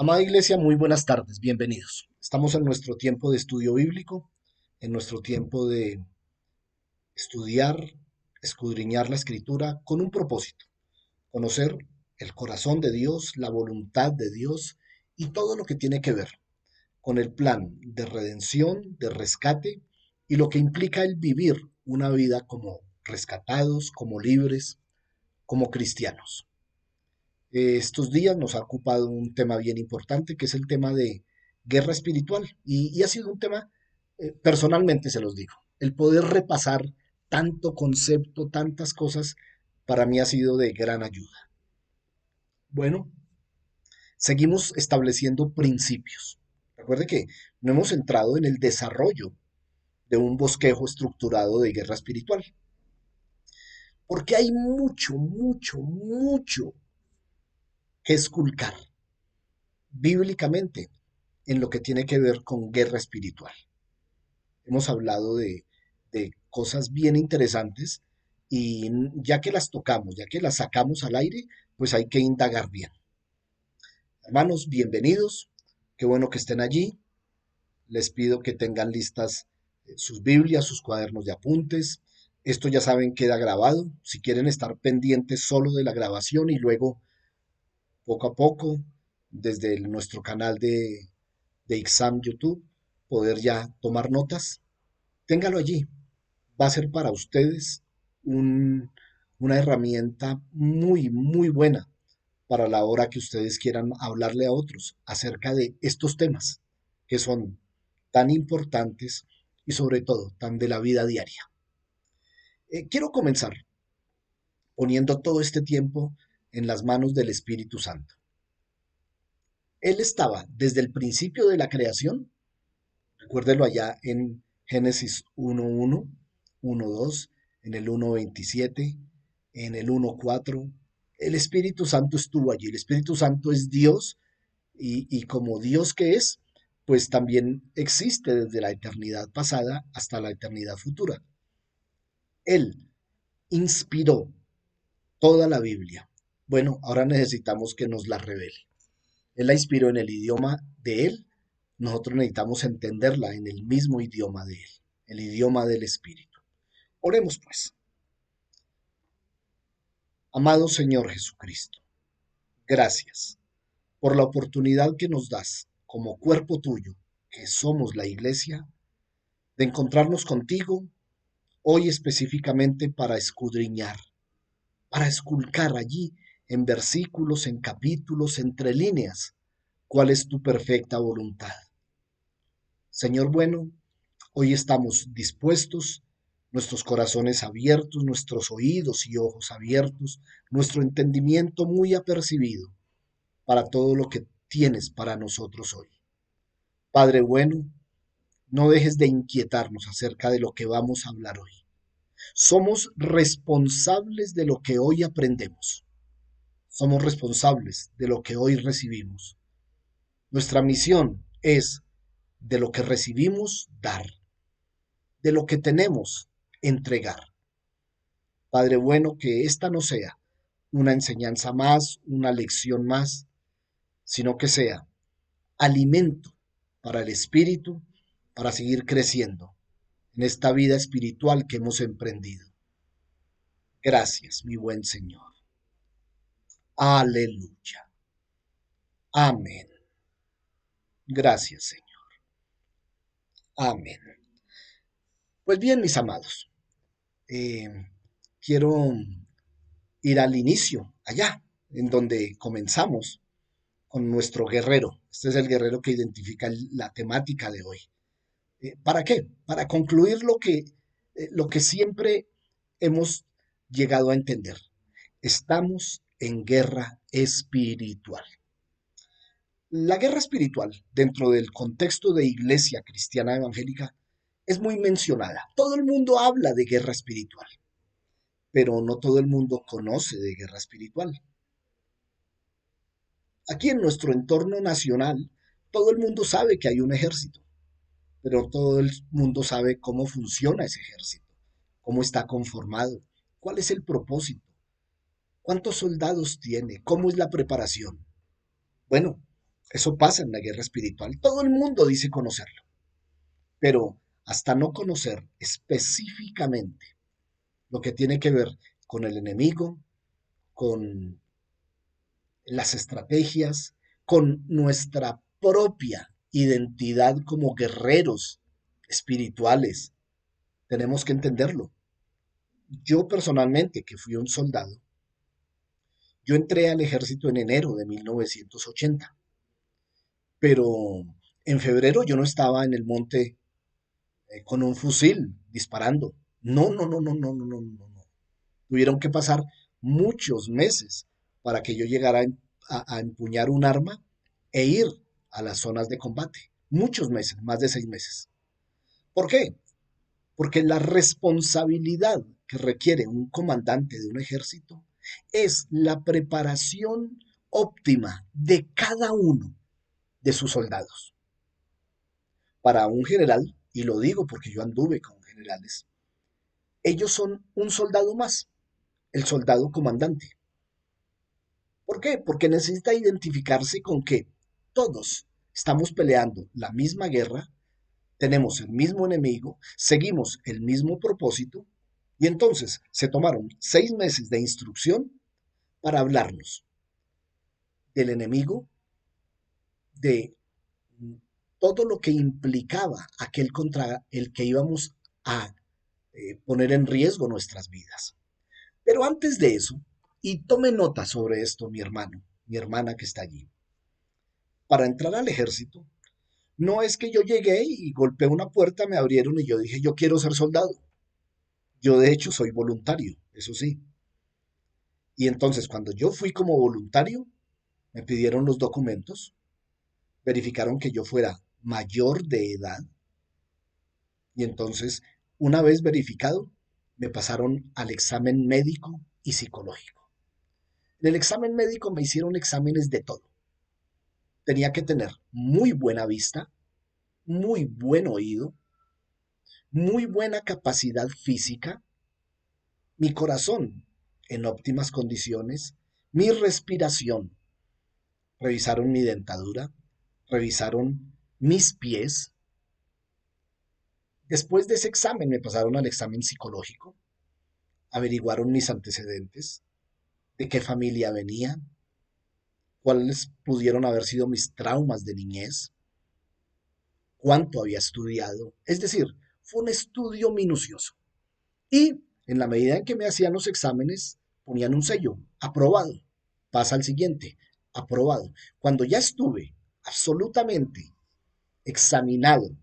Amada Iglesia, muy buenas tardes, bienvenidos. Estamos en nuestro tiempo de estudio bíblico, en nuestro tiempo de estudiar, escudriñar la Escritura con un propósito, conocer el corazón de Dios, la voluntad de Dios y todo lo que tiene que ver con el plan de redención, de rescate y lo que implica el vivir una vida como rescatados, como libres, como cristianos. Estos días nos ha ocupado un tema bien importante, que es el tema de guerra espiritual. Y ha sido un tema, personalmente se los digo, el poder repasar tanto concepto, tantas cosas, para mí ha sido de gran ayuda. Bueno, seguimos estableciendo principios. Recuerde que no hemos entrado en el desarrollo de un bosquejo estructurado de guerra espiritual, porque hay mucho que esculcar bíblicamente en lo que tiene que ver con guerra espiritual. Hemos hablado de cosas bien interesantes y ya que las tocamos, ya que las sacamos al aire, pues hay que indagar bien. Hermanos, bienvenidos. Qué bueno que estén allí. Les pido que tengan listas sus Biblias, sus cuadernos de apuntes. Esto ya saben queda grabado. Si quieren estar pendientes solo de la grabación y luego poco a poco desde nuestro canal de Exam YouTube poder ya tomar notas, téngalo allí. Va a ser para ustedes un- una herramienta muy buena para la hora que ustedes quieran hablarle a otros acerca de estos temas que son tan importantes y sobre todo tan de la vida diaria. Quiero comenzar poniendo todo este tiempo en las manos del Espíritu Santo. Él estaba desde el principio de la creación. Recuérdelo allá en Génesis 1.1, 1.2, en el 1.27, en el 1.4. El Espíritu Santo estuvo allí. El Espíritu Santo es Dios y como Dios que es, pues también existe desde la eternidad pasada hasta la eternidad futura. Él inspiró toda la Biblia. Bueno, ahora necesitamos que nos la revele. Él la inspiró en el idioma de Él. Nosotros necesitamos entenderla en el mismo idioma de Él, el idioma del Espíritu. Oremos pues. Amado Señor Jesucristo, gracias por la oportunidad que nos das como cuerpo tuyo, que somos la iglesia, de encontrarnos contigo hoy específicamente para escudriñar, para esculcar allí en versículos, en capítulos, entre líneas, cuál es tu perfecta voluntad. Señor bueno, hoy estamos dispuestos, nuestros corazones abiertos, nuestros oídos y ojos abiertos, nuestro entendimiento muy apercibido para todo lo que tienes para nosotros hoy. Padre bueno, no dejes de inquietarnos acerca de lo que vamos a hablar hoy. Somos responsables de lo que hoy aprendemos. Somos responsables de lo que hoy recibimos. Nuestra misión es de lo que recibimos dar, de lo que tenemos entregar. Padre bueno, que esta no sea una enseñanza más, una lección más, sino que sea alimento para el espíritu, para seguir creciendo en esta vida espiritual que hemos emprendido. Gracias, mi buen Señor. Aleluya. Amén. Gracias, Señor. Amén. Pues bien, mis amados, eh, quiero ir al inicio, allá, en donde comenzamos con nuestro guerrero. Este es el guerrero que identifica la temática de hoy. ¿Para qué? Para concluir lo que siempre hemos llegado a entender. Estamos en guerra espiritual. La guerra espiritual, dentro del contexto de iglesia cristiana evangélica, es muy mencionada. Todo el mundo habla de guerra espiritual, pero no todo el mundo conoce de guerra espiritual. Aquí en nuestro entorno nacional, todo el mundo sabe que hay un ejército, pero todo el mundo sabe cómo funciona ese ejército, cómo está conformado, cuál es el propósito, cuántos soldados tiene, cómo es la preparación. Bueno, Eso pasa en la guerra espiritual. Todo el mundo dice conocerlo, pero hasta no conocer específicamente lo que tiene que ver con el enemigo, con las estrategias, con nuestra propia identidad como guerreros espirituales. Tenemos que entenderlo. Yo personalmente, que fui un soldado, yo entré al ejército en enero de 1980, pero en febrero yo no estaba en el monte con un fusil disparando. No, no, no, no, no, no, no, no, no. Tuvieron que pasar muchos meses para que yo llegara a empuñar un arma e ir a las zonas de combate. Muchos meses, más de 6 meses. ¿Por qué? Porque la responsabilidad que requiere un comandante de un ejército es la preparación óptima de cada uno de sus soldados. Para un general, y lo digo porque yo anduve con generales, ellos son un soldado más, el soldado comandante. ¿Por qué? Porque necesita identificarse con que todos estamos peleando la misma guerra, tenemos el mismo enemigo, seguimos el mismo propósito, y entonces se tomaron 6 meses de instrucción para hablarnos del enemigo, de todo lo que implicaba aquel contra el que íbamos a poner en riesgo nuestras vidas. Pero antes de eso, y tome nota sobre esto mi hermano, mi hermana que está allí, para entrar al ejército, no es que yo llegué y golpeé una puerta, me abrieron y yo dije, yo quiero ser soldado. Yo de hecho soy voluntario, eso sí. Y entonces cuando yo fui como voluntario, me pidieron los documentos, verificaron que yo fuera mayor de edad y entonces, una vez verificado, me pasaron al examen médico y psicológico. En el examen médico me hicieron exámenes de todo. Tenía que tener muy buena vista, muy buen oído, muy buena capacidad física, mi corazón en óptimas condiciones, mi respiración. Revisaron mi dentadura, revisaron mis pies. Después de ese examen me pasaron al examen psicológico, averiguaron mis antecedentes, de qué familia venía, cuáles pudieron haber sido mis traumas de niñez, cuánto había estudiado. Es decir, fue un estudio minucioso. Y en la medida en que me hacían los exámenes, ponían un sello, aprobado, pasa al siguiente, aprobado. Cuando ya estuve absolutamente examinado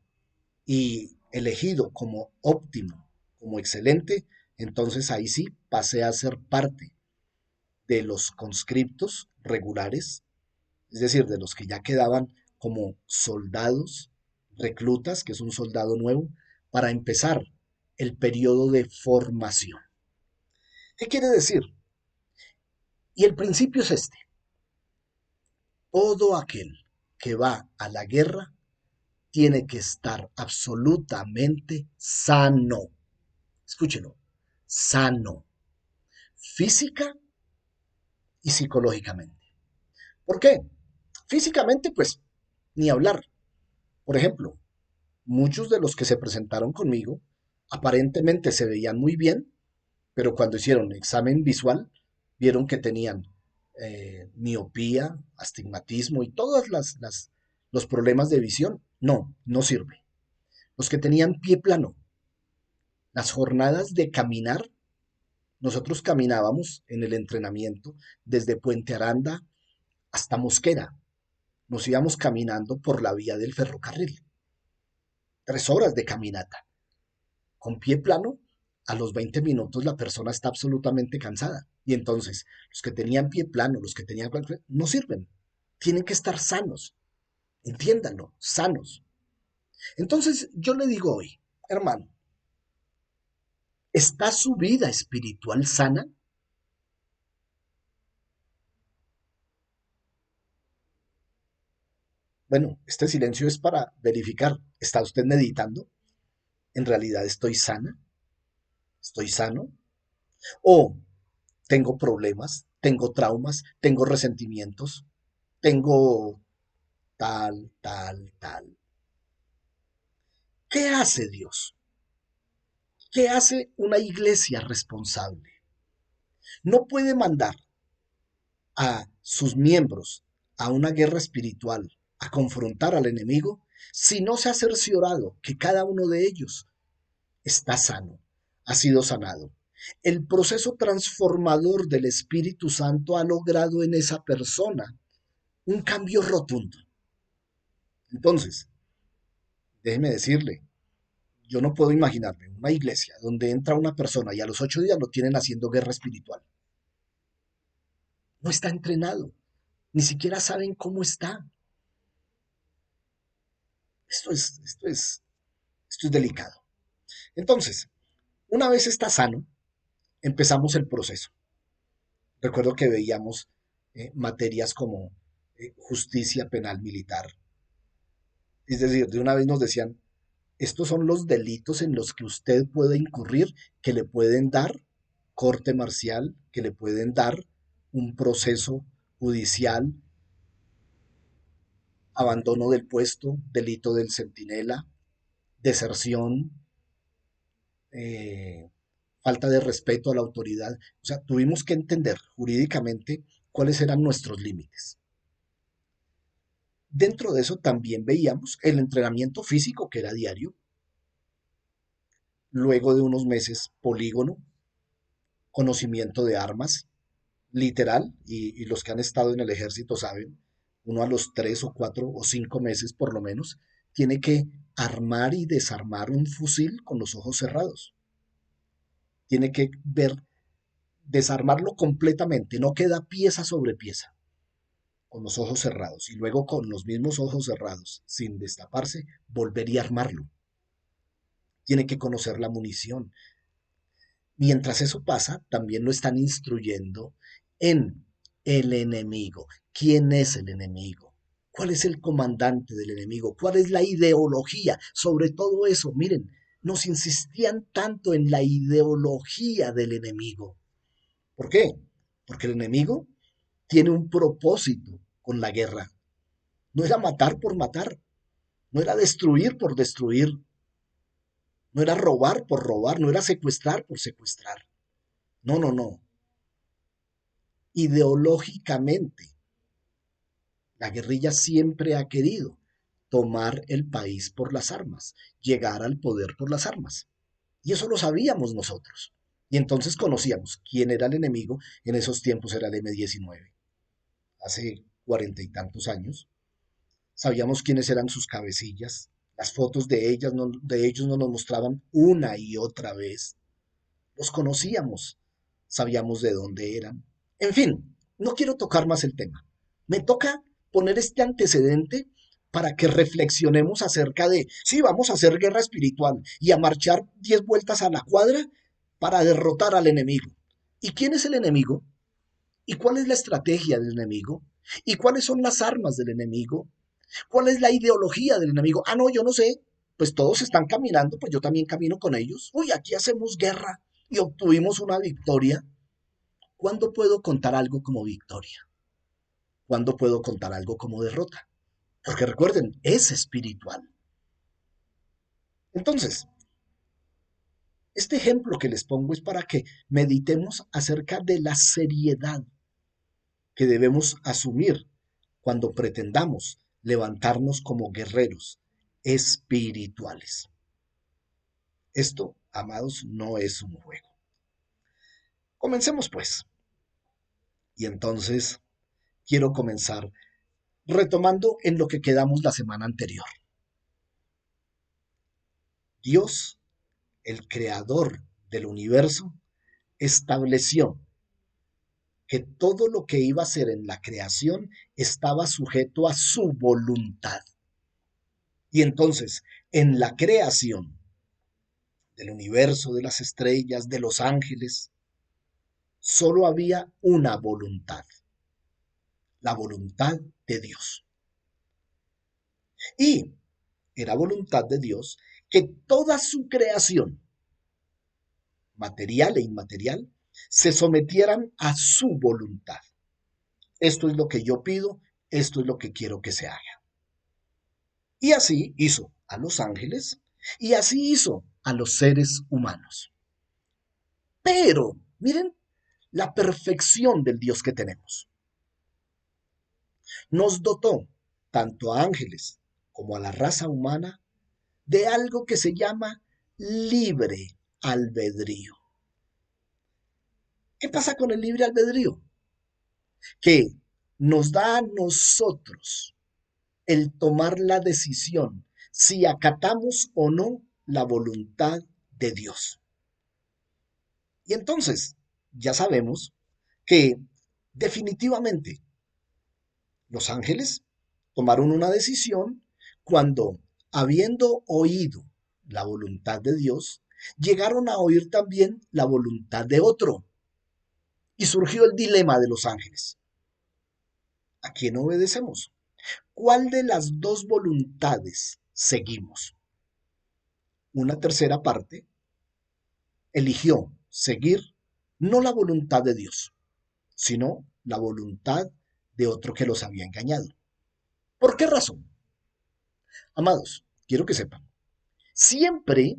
y elegido como óptimo, como excelente, entonces ahí sí pasé a ser parte de los conscriptos regulares, es decir, de los que ya quedaban como soldados, reclutas, que es un soldado nuevo, para empezar el periodo de formación. ¿Qué quiere decir? Y el principio es este. Todo aquel que va a la guerra tiene que estar absolutamente sano. Escúchelo, sano, física y psicológicamente. ¿Por qué? Físicamente, pues, ni hablar. Por ejemplo, muchos de los que se presentaron conmigo aparentemente se veían muy bien, pero cuando hicieron examen visual, vieron que tenían miopía, astigmatismo y todos los problemas de visión. No, no sirve. Los que tenían pie plano, las jornadas de caminar, nosotros caminábamos en el entrenamiento desde Puente Aranda hasta Mosquera. Nos íbamos caminando por la vía del ferrocarril. 3 horas de caminata. Con pie plano, a los 20 minutos la persona está absolutamente cansada. Y entonces, los que tenían pie plano, los que tenían... no sirven. Tienen que estar sanos. Entiéndanlo, sanos. Entonces, yo le digo hoy, hermano, ¿está su vida espiritual sana? Bueno, este silencio es para verificar. ¿Está usted meditando? ¿En realidad estoy sana? ¿Estoy sano? ¿O tengo problemas? ¿Tengo traumas? ¿Tengo resentimientos? ¿Tengo tal, tal, tal. ¿Qué hace Dios? ¿Qué hace una iglesia responsable? No puede mandar a sus miembros a una guerra espiritual, a confrontar al enemigo, si no se ha cerciorado que cada uno de ellos está sano, ha sido sanado. El proceso transformador del Espíritu Santo ha logrado en esa persona un cambio rotundo. Entonces, déjeme decirle, yo no puedo imaginarme una iglesia donde entra una persona y a los 8 días lo tienen haciendo guerra espiritual. No está entrenado, ni siquiera saben cómo está. Esto es, esto es, esto es delicado. Entonces, una vez está sano, empezamos el proceso. Recuerdo que veíamos materias como justicia penal militar. Es decir, de una vez nos decían, estos son los delitos en los que usted puede incurrir, que le pueden dar corte marcial, que le pueden dar un proceso judicial, abandono del puesto, delito del centinela, deserción, eh, falta de respeto a la autoridad. O sea, tuvimos que entender jurídicamente cuáles eran nuestros límites. Dentro de eso también veíamos el entrenamiento físico que era diario, luego de unos meses polígono, conocimiento de armas, literal, y los que han estado en el ejército saben, uno a los 3 o 4 o 5 meses por lo menos, tiene que armar y desarmar un fusil con los ojos cerrados. Tiene que ver, desarmarlo completamente, no queda pieza sobre pieza, con los ojos cerrados, y luego con los mismos ojos cerrados, sin destaparse, volver a armarlo. Tiene que conocer la munición. Mientras eso pasa, también lo están instruyendo en el enemigo. ¿Quién es el enemigo? ¿Cuál es el comandante del enemigo? ¿Cuál es la ideología? Sobre todo eso, miren, nos insistían tanto en la ideología del enemigo. ¿Por qué? Porque el enemigo tiene un propósito con la guerra. No era matar por matar, no era destruir por destruir, no era robar por robar, no era secuestrar por secuestrar. No, no, no. Ideológicamente, la guerrilla siempre ha querido tomar el país por las armas, llegar al poder por las armas. Y eso lo sabíamos nosotros. Y entonces conocíamos quién era el enemigo. En esos tiempos era el M-19. Hace 40 y tantos años. Sabíamos quiénes eran sus cabecillas. Las fotos de ellos nos mostraban una y otra vez. Los conocíamos. Sabíamos de dónde eran. En fin, no quiero tocar más el tema. Me toca poner este antecedente para que reflexionemos acerca de, sí, vamos a hacer guerra espiritual y a marchar 10 vueltas a la cuadra para derrotar al enemigo. ¿Y quién es el enemigo? ¿Y cuál es la estrategia del enemigo? ¿Y cuáles son las armas del enemigo? ¿Cuál es la ideología del enemigo? Ah, no, yo no sé. Pues todos están caminando, pues yo también camino con ellos. Uy, aquí hacemos guerra y obtuvimos una victoria. ¿Cuándo puedo contar algo como victoria? ¿Cuándo puedo contar algo como derrota? Porque recuerden, es espiritual. Entonces, este ejemplo que les pongo es para que meditemos acerca de la seriedad que debemos asumir cuando pretendamos levantarnos como guerreros espirituales. Esto, amados, no es un juego. Comencemos pues. Y entonces quiero comenzar retomando en lo que quedamos la semana anterior. Dios, el creador del universo, estableció que todo lo que iba a ser en la creación estaba sujeto a su voluntad. Y entonces, en la creación del universo, de las estrellas, de los ángeles, solo había una voluntad, la voluntad de Dios. Y era voluntad de Dios que toda su creación, material e inmaterial, se sometieran a su voluntad. Esto es lo que yo pido, esto es lo que quiero que se haga. Y así hizo a los ángeles y así hizo a los seres humanos. Pero, miren la perfección del Dios que tenemos. Nos dotó tanto a ángeles como a la raza humana de algo que se llama libre albedrío. ¿Qué pasa con el libre albedrío? Que nos da a nosotros el tomar la decisión si acatamos o no la voluntad de Dios. Y entonces, ya sabemos que definitivamente los ángeles tomaron una decisión cuando, habiendo oído la voluntad de Dios, llegaron a oír también la voluntad de otro. Y surgió el dilema de los ángeles. ¿A quién obedecemos? ¿Cuál de las dos voluntades seguimos? Una tercera parte eligió seguir no la voluntad de Dios, sino la voluntad de otro que los había engañado. ¿Por qué razón? Amados, quiero que sepan, siempre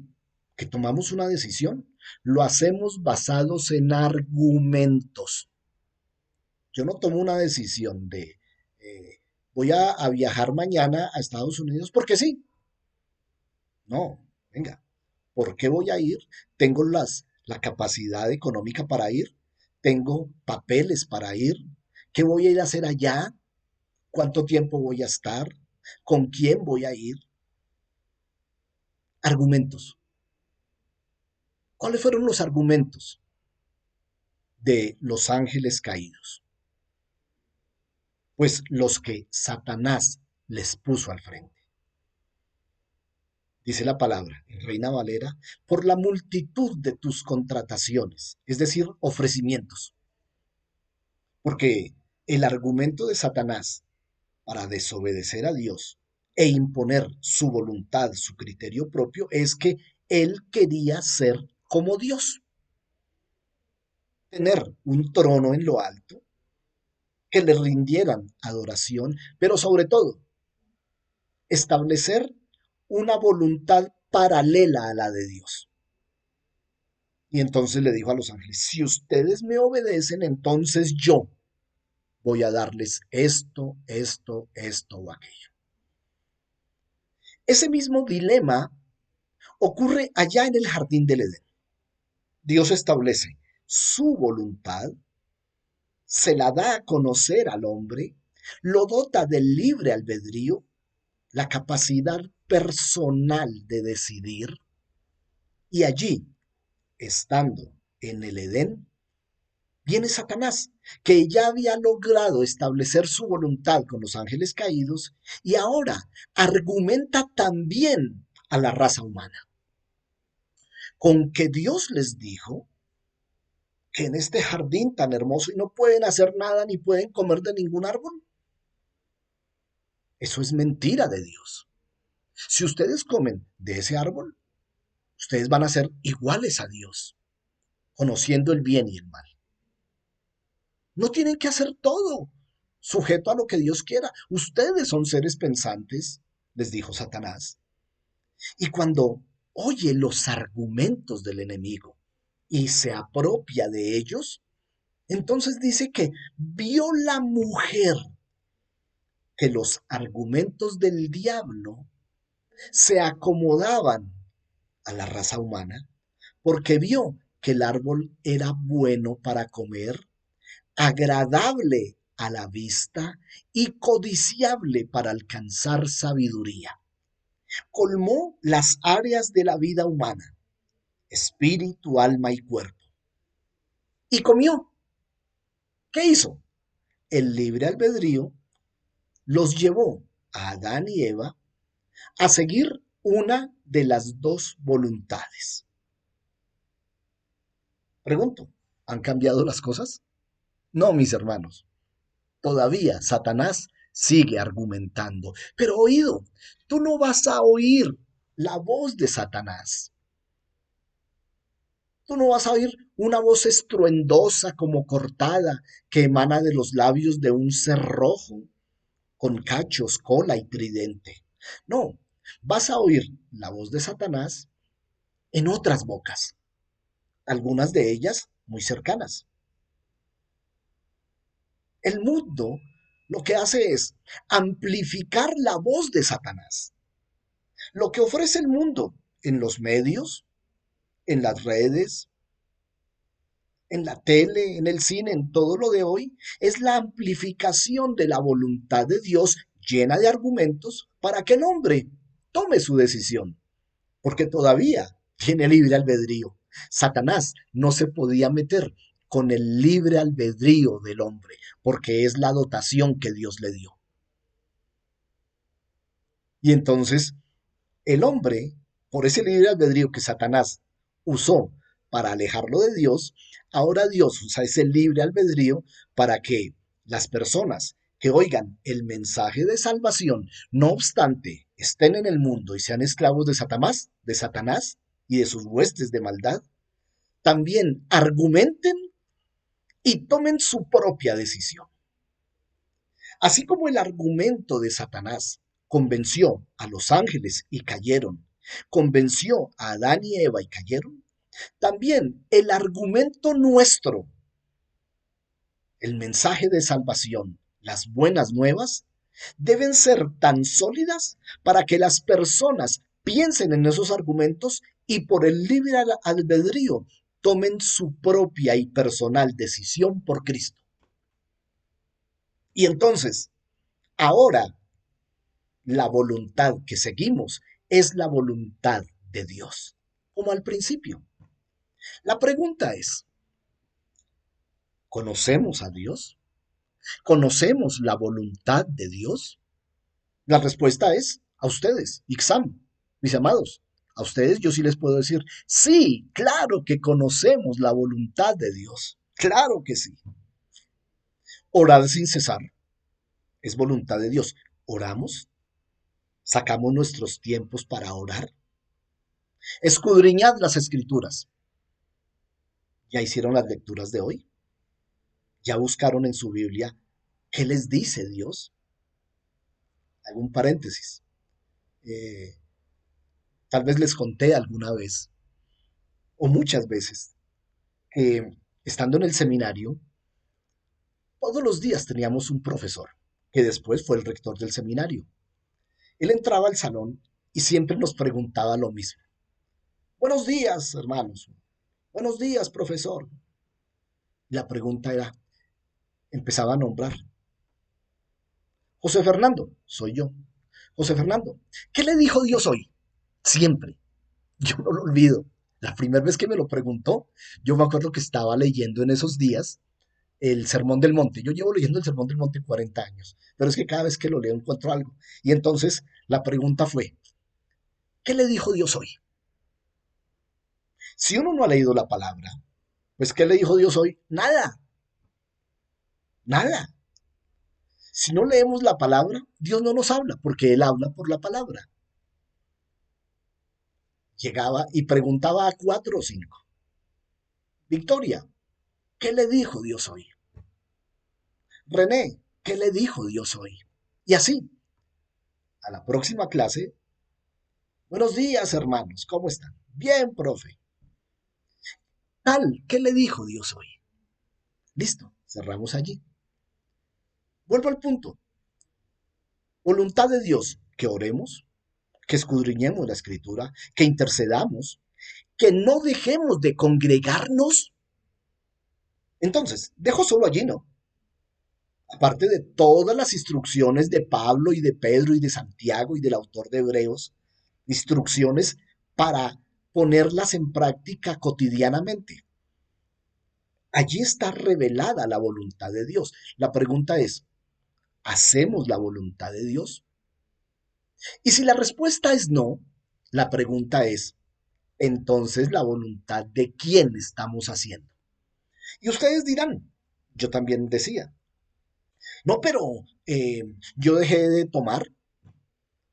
que tomamos una decisión, lo hacemos basados en argumentos. Yo no tomo una decisión de voy a viajar mañana a Estados Unidos porque sí. No, venga, ¿por qué voy a ir? Tengo la capacidad económica para ir, tengo papeles para ir. ¿Qué voy a ir a hacer allá? ¿Cuánto tiempo voy a estar? ¿Con quién voy a ir? Argumentos. ¿Cuáles fueron los argumentos de los ángeles caídos? Pues los que Satanás les puso al frente. Dice la palabra en Reina Valera, por la multitud de tus contrataciones, es decir, ofrecimientos. Porque el argumento de Satanás para desobedecer a Dios e imponer su voluntad, su criterio propio, es que él quería ser como Dios, tener un trono en lo alto, que le rindieran adoración, pero sobre todo, establecer una voluntad paralela a la de Dios. Y entonces le dijo a los ángeles, si ustedes me obedecen, entonces yo voy a darles esto, esto, esto o aquello. Ese mismo dilema ocurre allá en el jardín del Edén. Dios establece su voluntad, se la da a conocer al hombre, lo dota del libre albedrío, la capacidad personal de decidir, y allí, estando en el Edén, viene Satanás, que ya había logrado establecer su voluntad con los ángeles caídos y ahora argumenta también a la raza humana, con que Dios les dijo que en este jardín tan hermoso y no pueden hacer nada ni pueden comer de ningún árbol. Eso es mentira de Dios. Si ustedes comen de ese árbol, ustedes van a ser iguales a Dios, conociendo el bien y el mal. No tienen que hacer todo sujeto a lo que Dios quiera. Ustedes son seres pensantes, les dijo Satanás. Y cuando oye los argumentos del enemigo y se apropia de ellos, entonces dice que vio la mujer que los argumentos del diablo se acomodaban a la raza humana porque vio que el árbol era bueno para comer, agradable a la vista y codiciable para alcanzar sabiduría. Colmó las áreas de la vida humana, espíritu, alma y cuerpo. Y comió. ¿Qué hizo? El libre albedrío los llevó a Adán y Eva a seguir una de las dos voluntades. Pregunto, ¿han cambiado las cosas? No, mis hermanos. Todavía Satanás sigue argumentando. Pero oído, tú no vas a oír la voz de Satanás. Tú no vas a oír una voz estruendosa como cortada que emana de los labios de un ser rojo, con cachos, cola y tridente. No, vas a oír la voz de Satanás en otras bocas, algunas de ellas muy cercanas. El mundo lo que hace es amplificar la voz de Satanás. Lo que ofrece el mundo en los medios, en las redes, en la tele, en el cine, en todo lo de hoy, es la amplificación de la voluntad de Dios llena de argumentos para que el hombre tome su decisión, porque todavía tiene libre albedrío. Satanás no se podía meter con el libre albedrío del hombre, porque es la dotación que Dios le dio. Y entonces el hombre, por ese libre albedrío que Satanás usó para alejarlo de Dios, ahora Dios usa ese libre albedrío para que las personas que oigan el mensaje de salvación, no obstante, estén en el mundo y sean esclavos de Satanás y de sus huestes de maldad, también argumenten y tomen su propia decisión. Así como el argumento de Satanás convenció a los ángeles y cayeron, convenció a Adán y Eva y cayeron, también el argumento nuestro, el mensaje de salvación, las buenas nuevas, deben ser tan sólidas para que las personas piensen en esos argumentos y por el libre albedrío tomen su propia y personal decisión por Cristo. Y entonces, ahora la voluntad que seguimos es la voluntad de Dios, como al principio. La pregunta es, ¿conocemos a Dios? ¿Conocemos la voluntad de Dios? La respuesta es a ustedes, Ixam, mis amados. A ustedes yo sí les puedo decir, sí, claro que conocemos la voluntad de Dios. Claro que sí. Orar sin cesar es voluntad de Dios. ¿Oramos? ¿Sacamos nuestros tiempos para orar? Escudriñad las escrituras. ¿Ya hicieron las lecturas de hoy? ¿Ya buscaron en su Biblia qué les dice Dios? Hago un paréntesis. Eh, Tal vez les conté alguna vez, o muchas veces, que estando en el seminario, todos los días teníamos un profesor, que después fue el rector del seminario. Él entraba al salón y siempre nos preguntaba lo mismo. Buenos días, hermanos. Buenos días, profesor. La pregunta era, empezaba a nombrar. José Fernando, soy yo. José Fernando, ¿qué le dijo Dios hoy? Siempre. Yo no lo olvido. La primera vez que me lo preguntó, yo me acuerdo que estaba leyendo en esos días el Sermón del Monte. Yo llevo leyendo el Sermón del Monte 40 años, pero es que cada vez que lo leo encuentro algo. Y entonces la pregunta fue, ¿qué le dijo Dios hoy? Si uno no ha leído la palabra, pues ¿qué le dijo Dios hoy? Nada, nada. Si no leemos la palabra, Dios no nos habla, porque Él habla por la palabra. Llegaba y preguntaba a cuatro o cinco. Victoria, ¿qué le dijo Dios hoy? René, ¿qué le dijo Dios hoy? Y así, a la próxima clase, buenos días hermanos, ¿cómo están? Bien, profe. Tal, ¿qué le dijo Dios hoy? Listo, cerramos allí. Vuelvo al punto. Voluntad de Dios, que oremos, que escudriñemos la escritura, que intercedamos, que no dejemos de congregarnos. Entonces, dejo solo allí, ¿no? Aparte de todas las instrucciones de Pablo y de Pedro y de Santiago y del autor de Hebreos, instrucciones para ponerlas en práctica cotidianamente. Allí está revelada la voluntad de Dios. La pregunta es, ¿hacemos la voluntad de Dios? Y si la respuesta es no, la pregunta es, entonces la voluntad de quién estamos haciendo. Y ustedes dirán, yo también decía, no, pero yo dejé de tomar,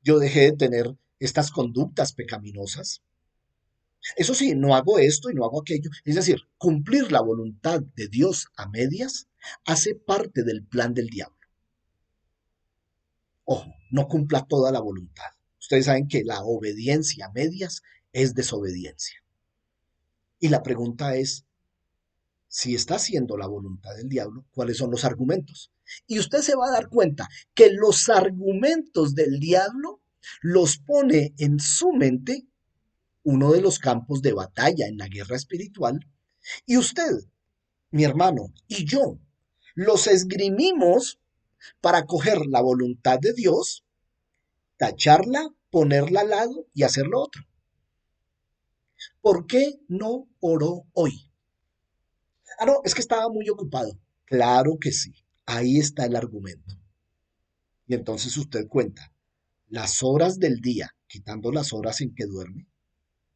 yo dejé de tener estas conductas pecaminosas. Eso sí, no hago esto y no hago aquello. Es decir, cumplir la voluntad de Dios a medias hace parte del plan del diablo. Ojo, no cumpla toda la voluntad. Ustedes saben que la obediencia a medias es desobediencia. Y la pregunta es, si está haciendo la voluntad del diablo, ¿cuáles son los argumentos? Y usted se va a dar cuenta que los argumentos del diablo los pone en su mente uno de los campos de batalla en la guerra espiritual, y usted, mi hermano, y yo los esgrimimos para coger la voluntad de Dios, tacharla, ponerla al lado y hacer lo otro. ¿Por qué no oró hoy? Ah, no, es que estaba muy ocupado. Claro que sí, ahí está el argumento. Y entonces usted cuenta las horas del día, quitando las horas en que duerme,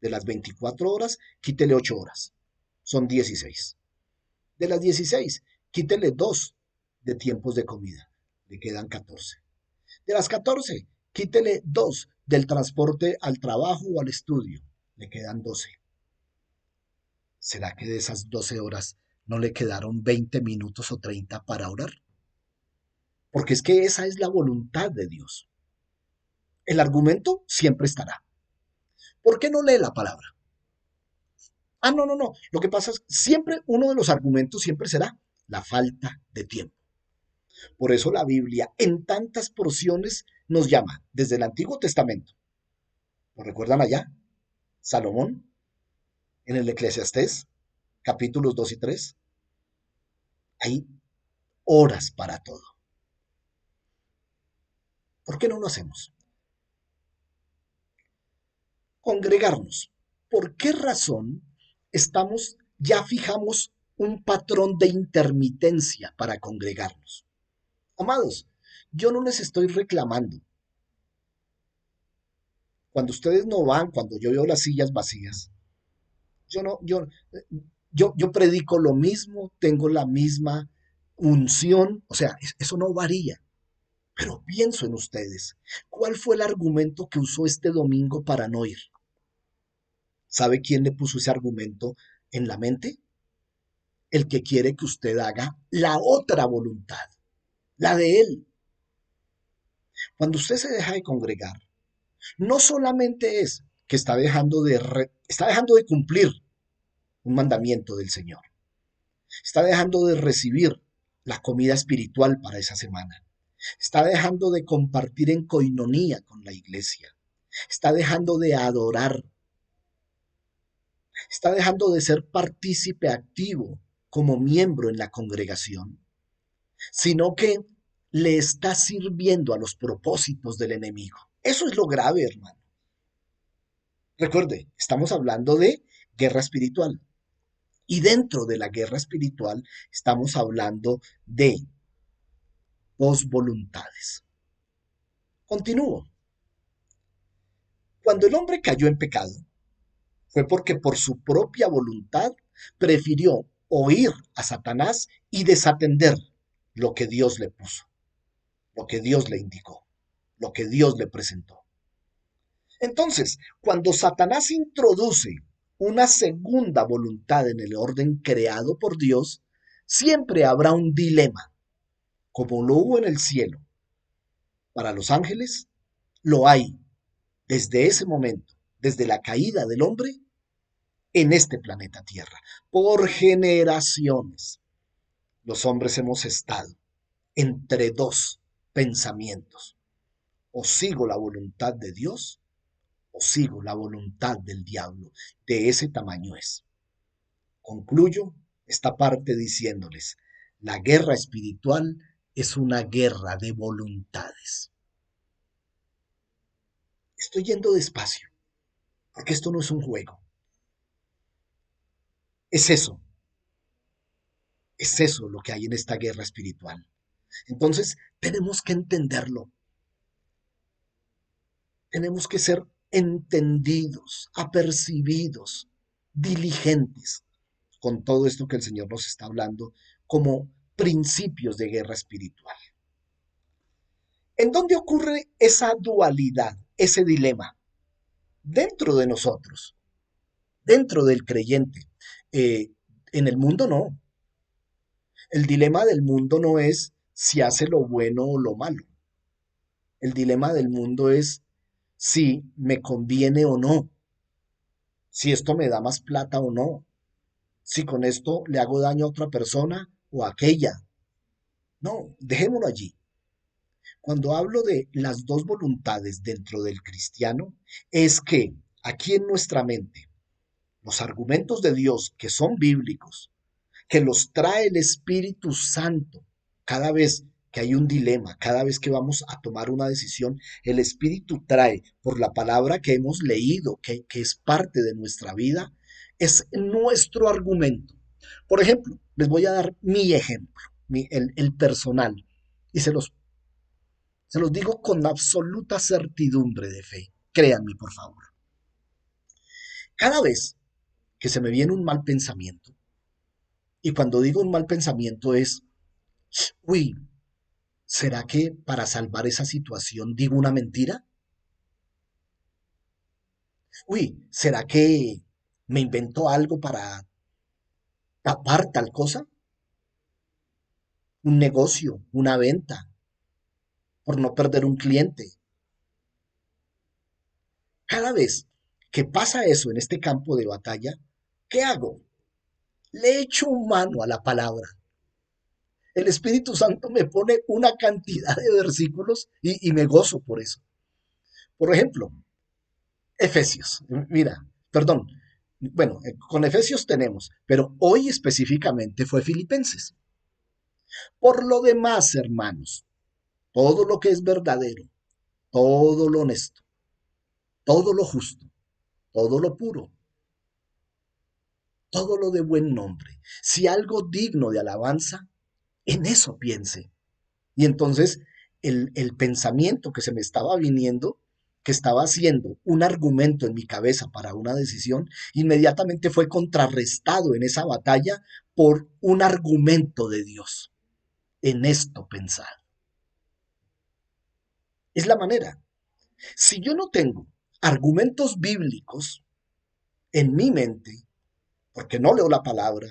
de las 24 horas, quítele 8 horas. Son 16. De las 16, quítele 2 de tiempos de comida. Le quedan 14. De las 14, quítele 2 del transporte al trabajo o al estudio. Le quedan 12. ¿Será que de esas 12 horas no le quedaron 20 minutos o 30 para orar? Porque es que esa es la voluntad de Dios. El argumento siempre estará. ¿Por qué no lee la palabra? Ah, no, no, no. Lo que pasa es que siempre uno de los argumentos siempre será la falta de tiempo. Por eso la Biblia en tantas porciones nos llama desde el Antiguo Testamento. ¿Lo recuerdan allá? Salomón, en el Eclesiastés, capítulos 2 y 3. Hay horas para todo. ¿Por qué no lo hacemos? Congregarnos. ¿Por qué razón ya fijamos un patrón de intermitencia para congregarnos? Amados, yo no les estoy reclamando. Cuando ustedes no van, cuando yo veo las sillas vacías, yo no, yo predico lo mismo, tengo la misma unción, o sea, eso no varía. Pero pienso en ustedes. ¿Cuál fue el argumento que usó este domingo para no ir? ¿Sabe quién le puso ese argumento en la mente? El que quiere que usted haga la otra voluntad, la de él. Cuando usted se deja de congregar, no solamente es que está dejando de cumplir un mandamiento del Señor, está dejando de recibir la comida espiritual para esa semana, está dejando de compartir en coinonía con la iglesia, está dejando de adorar, está dejando de ser partícipe activo como miembro en la congregación, sino que le está sirviendo a los propósitos del enemigo. Eso es lo grave, hermano. Recuerde, estamos hablando de guerra espiritual. Y dentro de la guerra espiritual estamos hablando de dos voluntades. Continúo. Cuando el hombre cayó en pecado, fue porque por su propia voluntad prefirió oír a Satanás y desatender lo que Dios le puso, lo que Dios le indicó, lo que Dios le presentó. Entonces, cuando Satanás introduce una segunda voluntad en el orden creado por Dios, siempre habrá un dilema, como lo hubo en el cielo. Para los ángeles, lo hay desde ese momento, desde la caída del hombre, en este planeta Tierra. Por generaciones, los hombres hemos estado entre dos pensamientos. O sigo la voluntad de Dios o sigo la voluntad del diablo. De ese tamaño es. Concluyo esta parte diciéndoles, la guerra espiritual es una guerra de voluntades. Estoy yendo despacio, porque esto no es un juego. Es eso, es eso lo que hay en esta guerra espiritual. Entonces, tenemos que entenderlo. Tenemos que ser entendidos, apercibidos, diligentes con todo esto que el Señor nos está hablando como principios de guerra espiritual. ¿En dónde ocurre esa dualidad, ese dilema? Dentro de nosotros, dentro del creyente. Eh, en el mundo no. El dilema del mundo no es si hace lo bueno o lo malo. El dilema del mundo es si me conviene o no, si esto me da más plata o no, si con esto le hago daño a otra persona o a aquella. No, dejémoslo allí. Cuando hablo de las dos voluntades dentro del cristiano, es que aquí en nuestra mente, los argumentos de Dios que son bíblicos, que los trae el Espíritu Santo cada vez que hay un dilema, cada vez que vamos a tomar una decisión, el Espíritu trae por la palabra que hemos leído, que es parte de nuestra vida, es nuestro argumento. Por ejemplo, les voy a dar mi ejemplo, el personal, y se los digo con absoluta certidumbre de fe. Créanme, por favor. Cada vez que se me viene un mal pensamiento, y cuando digo un mal pensamiento es, uy, ¿será que para salvar esa situación digo una mentira? Uy, ¿será que me invento algo para tapar tal cosa? Un negocio, una venta, por no perder un cliente. Cada vez que pasa eso en este campo de batalla, ¿qué hago? Le echo mano a la palabra. El Espíritu Santo me pone una cantidad de versículos y me gozo por eso. Por ejemplo, Efesios. Mira, perdón. Bueno, con Efesios tenemos, pero hoy específicamente fue Filipenses. Por lo demás, hermanos, todo lo que es verdadero, todo lo honesto, todo lo justo, todo lo puro, todo lo de buen nombre, si algo digno de alabanza, en eso piense. Y entonces el pensamiento que se me estaba viniendo, que estaba haciendo un argumento en mi cabeza para una decisión, inmediatamente fue contrarrestado en esa batalla por un argumento de Dios. En esto pensar. Es la manera. Si yo no tengo argumentos bíblicos en mi mente, porque no leo la palabra,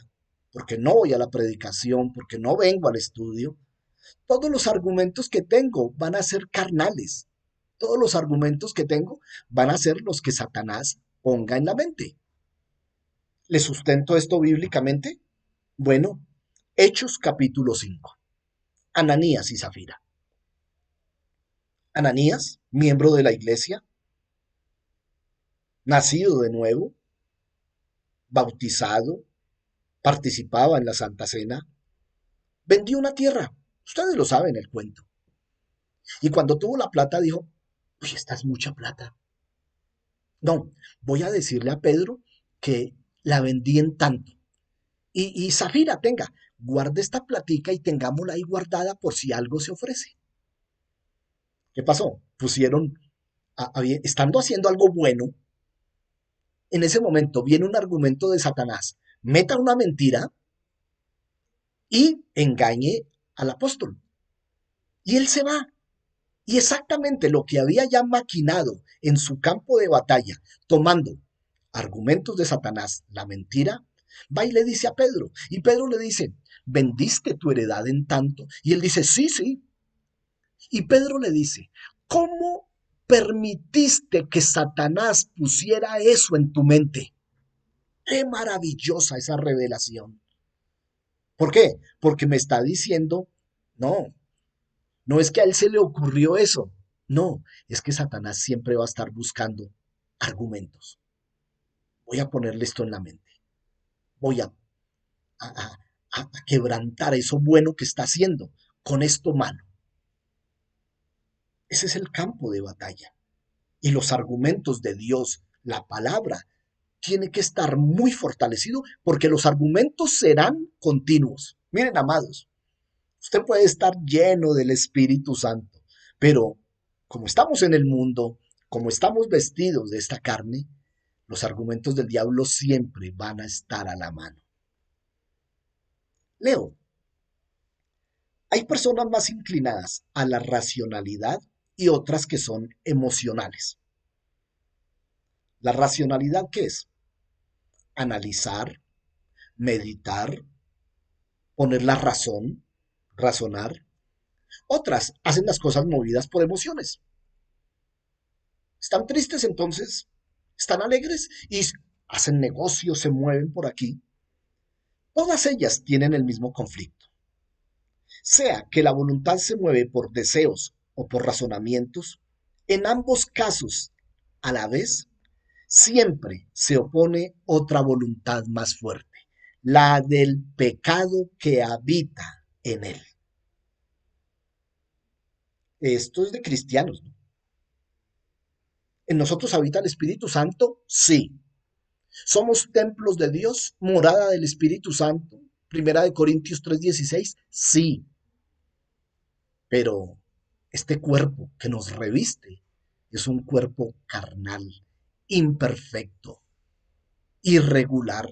porque no voy a la predicación, porque no vengo al estudio, todos los argumentos que tengo van a ser carnales. Todos los argumentos que tengo van a ser los que Satanás ponga en la mente. ¿Le sustento esto bíblicamente? Bueno, Hechos capítulo 5. Ananías y Zafira. Ananías, miembro de la iglesia, nacido de nuevo, bautizado, participaba en la Santa Cena, vendió una tierra. Ustedes lo saben el cuento. Y cuando tuvo la plata dijo, uy, esta es mucha plata. No, voy a decirle a Pedro que la vendí en tanto. Y Zafira, tenga, guarde esta platica y tengámosla ahí guardada por si algo se ofrece. ¿Qué pasó? Pusieron, estando haciendo algo bueno, en ese momento viene un argumento de Satanás, meta una mentira y engañe al apóstol. Y él se va. Y exactamente lo que había ya maquinado en su campo de batalla, tomando argumentos de Satanás, la mentira, va y le dice a Pedro. Y Pedro le dice, ¿vendiste tu heredad en tanto? Y él dice, sí, sí. Y Pedro le dice, ¿cómo permitiste que Satanás pusiera eso en tu mente? Qué maravillosa esa revelación. ¿Por qué? Porque me está diciendo, no, no es que a él se le ocurrió eso. No, es que Satanás siempre va a estar buscando argumentos. Voy a ponerle esto en la mente. Voy a, a- a quebrantar eso bueno que está haciendo con esto malo. Ese es el campo de batalla. Y los argumentos de Dios, la palabra, tiene que estar muy fortalecido porque los argumentos serán continuos. Miren, amados, usted puede estar lleno del Espíritu Santo, pero como estamos en el mundo, como estamos vestidos de esta carne, los argumentos del diablo siempre van a estar a la mano. Leo, hay personas más inclinadas a la racionalidad y otras que son emocionales. ¿La racionalidad qué es? Analizar, meditar, poner la razón, razonar. Otras hacen las cosas movidas por emociones. ¿Están tristes entonces? ¿Están alegres? Y hacen negocios, se mueven por aquí. Todas ellas tienen el mismo conflicto. Sea que la voluntad se mueve por deseos o por razonamientos, en ambos casos, a la vez, siempre se opone otra voluntad más fuerte, la del pecado que habita en él. Esto es de cristianos, ¿no? ¿En nosotros habita el Espíritu Santo? Sí. ¿Somos templos de Dios, morada del Espíritu Santo? Primera de Corintios 3:16. Sí. Pero este cuerpo que nos reviste es un cuerpo carnal, imperfecto, irregular.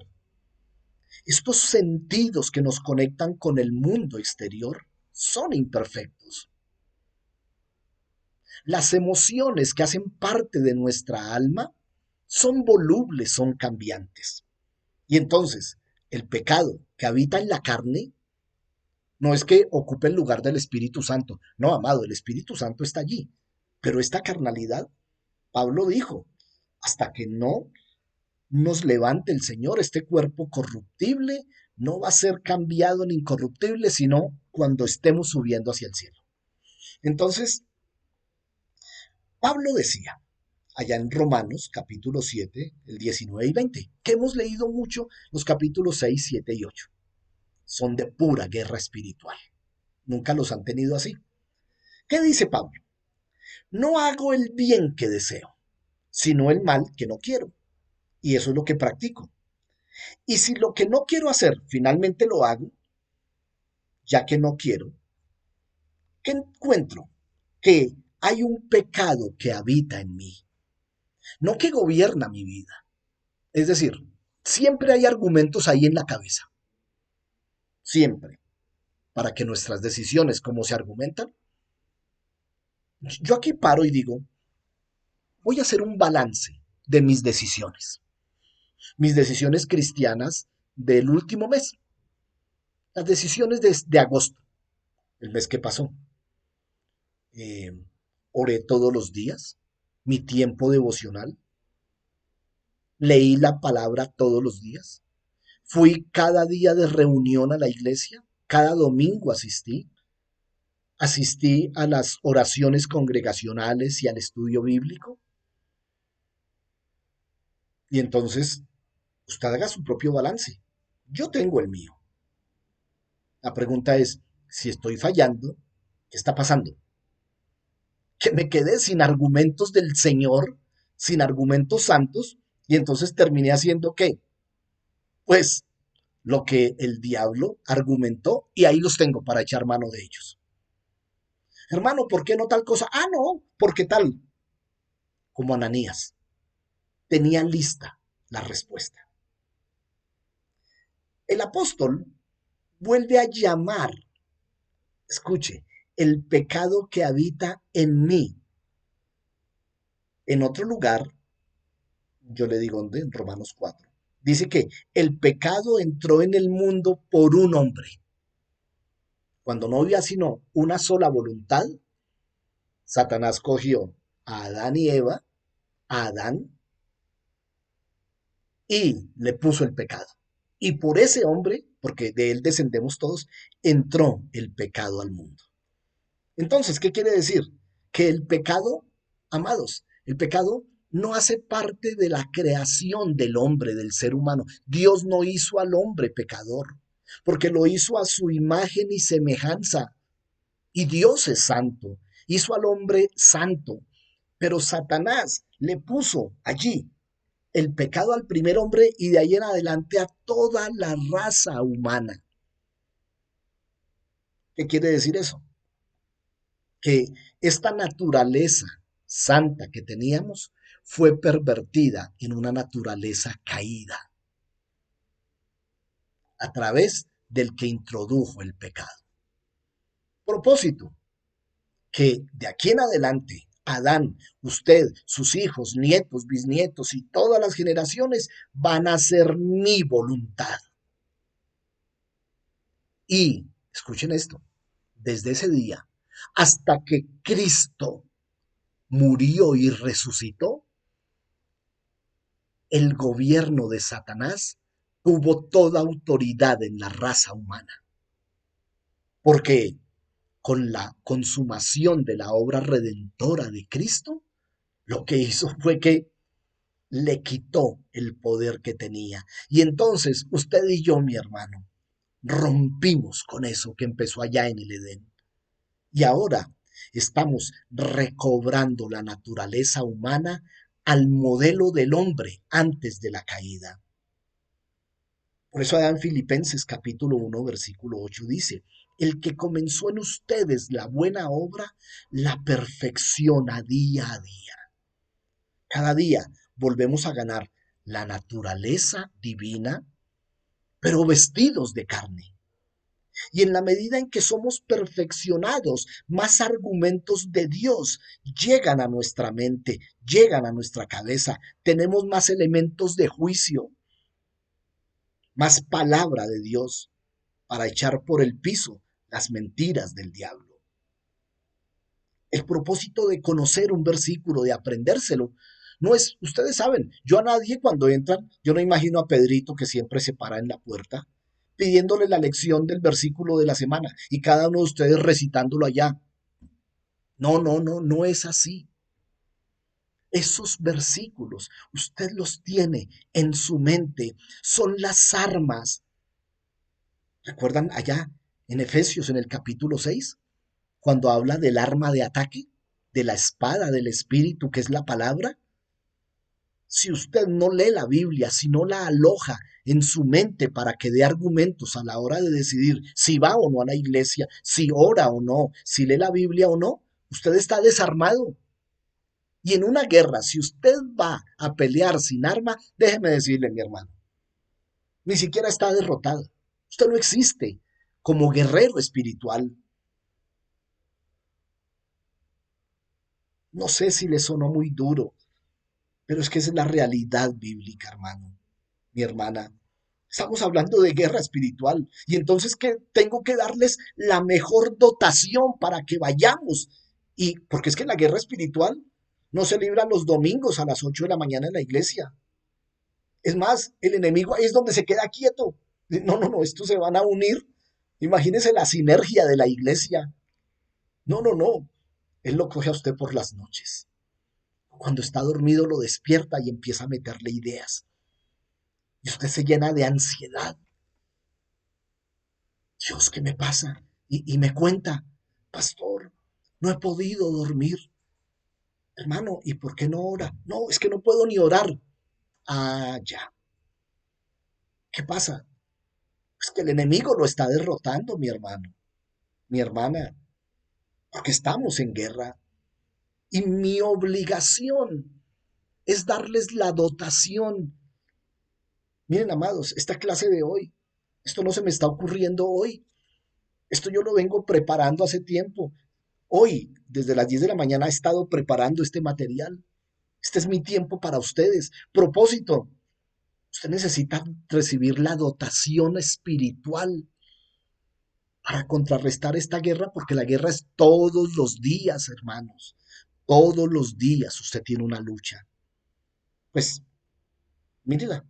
Estos sentidos que nos conectan con el mundo exterior son imperfectos. Las emociones que hacen parte de nuestra alma son volubles, son cambiantes. Y entonces, el pecado que habita en la carne no es que ocupe el lugar del Espíritu Santo. No, amado, el Espíritu Santo está allí. Pero esta carnalidad, Pablo dijo, hasta que no nos levante el Señor, este cuerpo corruptible no va a ser cambiado en incorruptible, sino cuando estemos subiendo hacia el cielo. Entonces, Pablo decía, allá en Romanos capítulo 7, el 19 y 20, que hemos leído mucho los capítulos 6, 7 y 8. Son de pura guerra espiritual. Nunca los han tenido así. ¿Qué dice Pablo? No hago el bien que deseo, sino el mal que no quiero. Y eso es lo que practico. Y si lo que no quiero hacer finalmente lo hago, ya que no quiero, ¿qué encuentro? Que hay un pecado que habita en mí, no que gobierna mi vida. Es decir, siempre hay argumentos ahí en la cabeza, siempre, para que nuestras decisiones, como se argumentan, yo aquí paro y digo, voy a hacer un balance de mis decisiones cristianas del último mes, las decisiones de agosto, el mes que pasó. Eh, Oré todos los días, mi tiempo devocional, leí la palabra todos los días, fui cada día de reunión a la iglesia, cada domingo asistí a las oraciones congregacionales y al estudio bíblico. Y entonces, usted haga su propio balance. Yo tengo el mío. La pregunta es, si estoy fallando, ¿qué está pasando? Que me quedé sin argumentos del Señor, sin argumentos santos, y entonces terminé haciendo ¿qué? Pues lo que el diablo argumentó, y ahí los tengo para echar mano de ellos. Hermano, ¿por qué no tal cosa? Ah, no, porque tal, como Ananías, tenía lista la respuesta. El apóstol vuelve a llamar, escuche, el pecado que habita en mí. En otro lugar, yo le digo ¿dónde? En Romanos 4. Dice que el pecado entró en el mundo por un hombre. Cuando no había sino una sola voluntad, Satanás cogió a Adán y Eva, a Adán, y le puso el pecado. Y por ese hombre, porque de él descendemos todos, entró el pecado al mundo. Entonces, ¿qué quiere decir? Que el pecado, amados, el pecado no hace parte de la creación del hombre, del ser humano. Dios no hizo al hombre pecador, porque lo hizo a su imagen y semejanza. Y Dios es santo, hizo al hombre santo, pero Satanás le puso allí el pecado al primer hombre y de ahí en adelante a toda la raza humana. ¿Qué quiere decir eso? Que esta naturaleza santa que teníamos fue pervertida en una naturaleza caída a través del que introdujo el pecado. Propósito, que de aquí en adelante Adán, usted, sus hijos, nietos, bisnietos y todas las generaciones van a ser mi voluntad. Y, escuchen esto, desde ese día hasta que Cristo murió y resucitó, el gobierno de Satanás tuvo toda autoridad en la raza humana. Porque con la consumación de la obra redentora de Cristo, lo que hizo fue que le quitó el poder que tenía. Y entonces usted y yo, mi hermano, rompimos con eso que empezó allá en el Edén. Y ahora estamos recobrando la naturaleza humana al modelo del hombre antes de la caída. Por eso allá en Filipenses capítulo 1, versículo 8 dice, el que comenzó en ustedes la buena obra, la perfecciona día a día. Cada día volvemos a ganar la naturaleza divina, pero vestidos de carne. Y en la medida en que somos perfeccionados, más argumentos de Dios llegan a nuestra mente, llegan a nuestra cabeza. Tenemos más elementos de juicio, más palabra de Dios para echar por el piso las mentiras del diablo. El propósito de conocer un versículo, de aprendérselo, no es, ustedes saben, yo a nadie cuando entran, yo no imagino a Pedrito que siempre se para en la puerta pidiéndole la lección del versículo de la semana y cada uno de ustedes recitándolo allá. No, no, no, no es así. Esos versículos, usted los tiene en su mente, son las armas. ¿Recuerdan allá en Efesios en el capítulo 6 cuando habla del arma de ataque, de la espada del Espíritu, que es la palabra? Si usted no lee la Biblia, si no la aloja en su mente para que dé argumentos a la hora de decidir si va o no a la iglesia, si ora o no, si lee la Biblia o no, usted está desarmado. Y en una guerra, si usted va a pelear sin arma, déjeme decirle, mi hermano, ni siquiera está derrotado. Usted no existe como guerrero espiritual. No sé si le sonó muy duro, pero es que esa es la realidad bíblica, hermano, mi hermana. Estamos hablando de guerra espiritual. Y entonces que tengo que darles la mejor dotación para que vayamos. Y porque es que la guerra espiritual no se libra los domingos a las 8 de la mañana en la iglesia. Es más, el enemigo ahí es donde se queda quieto. No, no, no, estos se van a unir. Imagínese la sinergia de la iglesia. No, no, no. Él lo coge a usted por las noches. Cuando está dormido lo despierta y empieza a meterle ideas. Y usted se llena de ansiedad. Dios, ¿qué me pasa? Y me cuenta, pastor, no he podido dormir. Hermano, ¿y por qué no ora? No, es que no puedo ni orar. Ah, ya. ¿Qué pasa? Es que el enemigo lo está derrotando, mi hermano, mi hermana, porque estamos en guerra. Y mi obligación es darles la dotación. Miren, amados, esta clase de hoy, esto no se me está ocurriendo hoy. Esto yo lo vengo preparando hace tiempo. Hoy, desde las 10 de la mañana, he estado preparando este material. Este es mi tiempo para ustedes. Propósito. Usted necesita recibir la dotación espiritual para contrarrestar esta guerra, porque la guerra es todos los días, hermanos. Todos los días usted tiene una lucha. Pues, mírela,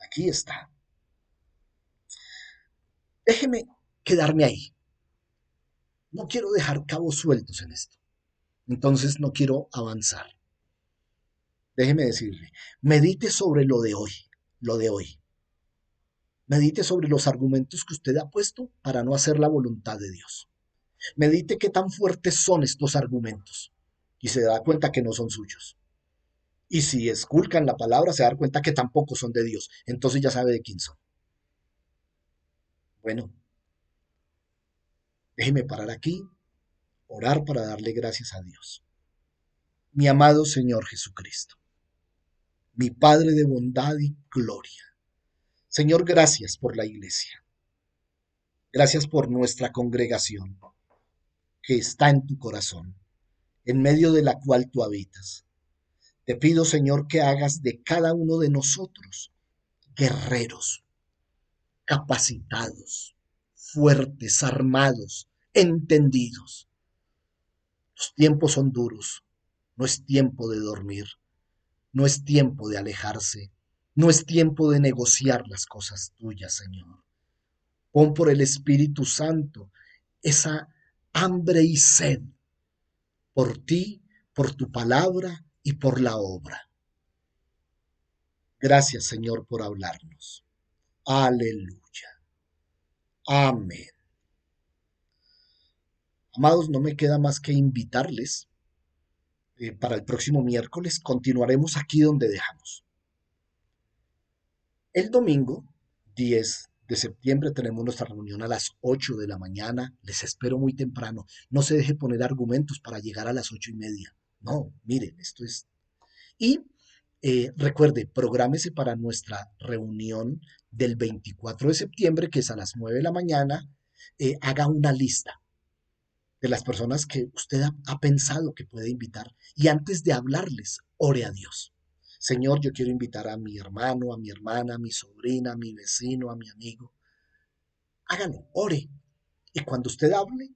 aquí está. Déjeme quedarme ahí. No quiero dejar cabos sueltos en esto. Entonces no quiero avanzar. Déjeme decirle, medite sobre lo de hoy. Medite sobre los argumentos que usted ha puesto para no hacer la voluntad de Dios. Medite qué tan fuertes son estos argumentos y se da cuenta que no son suyos. Y si esculcan la palabra, se da cuenta que tampoco son de Dios. Entonces ya sabe de quién son. Bueno, déjeme parar aquí, orar para darle gracias a Dios. Mi amado Señor Jesucristo, mi Padre de bondad y gloria. Señor, gracias por la iglesia. Gracias por nuestra congregación que está en tu corazón, en medio de la cual tú habitas. Te pido, Señor, que hagas de cada uno de nosotros guerreros, capacitados, fuertes, armados, entendidos, Los tiempos son duros. No es tiempo de dormir. No es tiempo de alejarse. No es tiempo de negociar las cosas tuyas, Señor. Pon por el Espíritu Santo esa hambre y sed por ti, por tu palabra y por la obra. Gracias, Señor, por hablarnos. Aleluya. Amén. Amados, no me queda más que invitarles para el próximo miércoles. Continuaremos aquí donde dejamos. El domingo 10 de septiembre tenemos nuestra reunión a las 8 de la mañana. Les espero muy temprano. No se deje poner argumentos para llegar a las 8:30. No, miren, esto es... Y recuerde, prográmese para nuestra reunión del 24 de septiembre, que es a las 9 de la mañana. Haga una lista de las personas que usted ha pensado que puede invitar y antes de hablarles, ore a Dios. Señor, yo quiero invitar a mi hermano, a mi hermana, a mi sobrina, a mi vecino, a mi amigo. Hágalo, ore. Y cuando usted hable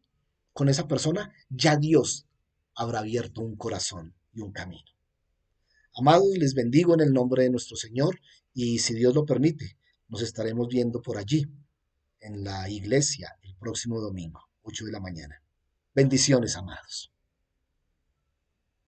con esa persona, ya Dios habrá abierto un corazón y un camino. Amados, les bendigo en el nombre de nuestro Señor y si Dios lo permite, nos estaremos viendo por allí, en la iglesia, el próximo domingo, 8 de la mañana. Bendiciones, amados.